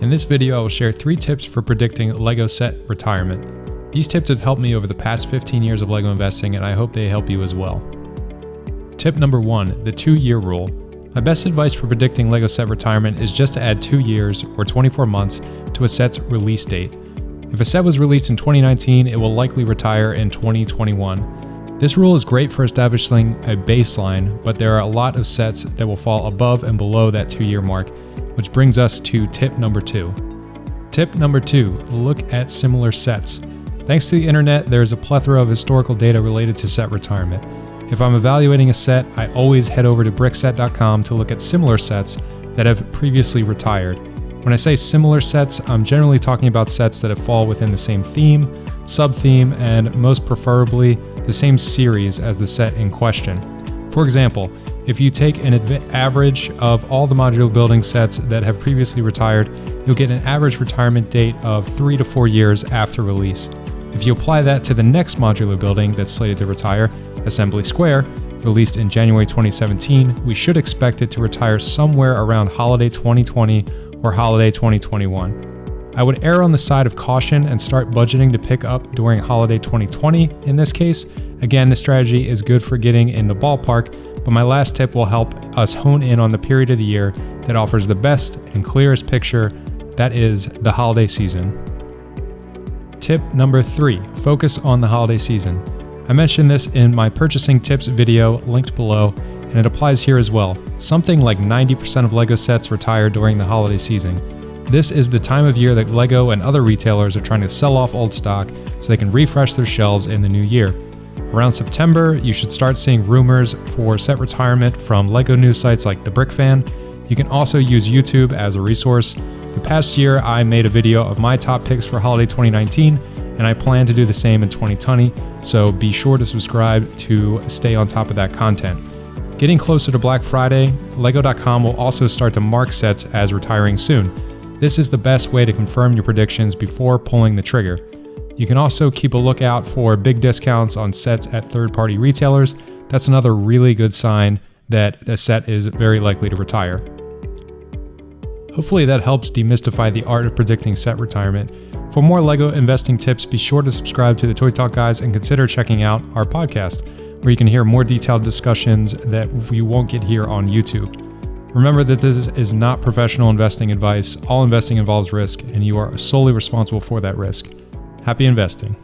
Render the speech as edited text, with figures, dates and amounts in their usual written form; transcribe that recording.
In this video, I will share 3 tips for predicting LEGO set retirement. These tips have helped me over the past 15 years of LEGO investing, and I hope they help you as well. Tip number 1, the 2-year rule. My best advice for predicting LEGO set retirement is just to add 2 years or 24 months to a set's release date. If a set was released in 2019, it will likely retire in 2021. This rule is great for establishing a baseline, but there are a lot of sets that will fall above and below that 2-year mark, which brings us to tip number 2. Tip number 2, look at similar sets. Thanks to the internet, there is a plethora of historical data related to set retirement. If I'm evaluating a set, I always head over to brickset.com to look at similar sets that have previously retired. When I say similar sets, I'm generally talking about sets that fall within the same theme, sub-theme, and most preferably, the same series as the set in question. For example, if you take an average of all the modular building sets that have previously retired, you'll get an average retirement date of 3 to 4 years after release. If you apply that to the next modular building that's slated to retire, Assembly Square, released in January 2017, we should expect it to retire somewhere around holiday 2020 or holiday 2021. I would err on the side of caution and start budgeting to pick up during holiday 2020 in this case. Again, this strategy is good for getting in the ballpark, but my last tip will help us hone in on the period of the year that offers the best and clearest picture, that is the holiday season. Tip number 3, focus on the holiday season. I mentioned this in my purchasing tips video linked below, and it applies here as well. Something like 90% of LEGO sets retire during the holiday season. This is the time of year that LEGO and other retailers are trying to sell off old stock so they can refresh their shelves in the new year. Around September, you should start seeing rumors for set retirement from LEGO news sites like The Brick Fan. You can also use YouTube as a resource. The past year, I made a video of my top picks for holiday 2019, and I plan to do the same in 2020, so be sure to subscribe to stay on top of that content. Getting closer to Black Friday, LEGO.com will also start to mark sets as retiring soon. This is the best way to confirm your predictions before pulling the trigger. You can also keep a lookout for big discounts on sets at third-party retailers. That's another really good sign that a set is very likely to retire. Hopefully that helps demystify the art of predicting set retirement. For more LEGO investing tips, be sure to subscribe to the Toy Talk Guys and consider checking out our podcast, where you can hear more detailed discussions that you won't get here on YouTube. Remember that this is not professional investing advice. All investing involves risk, and you are solely responsible for that risk. Happy investing.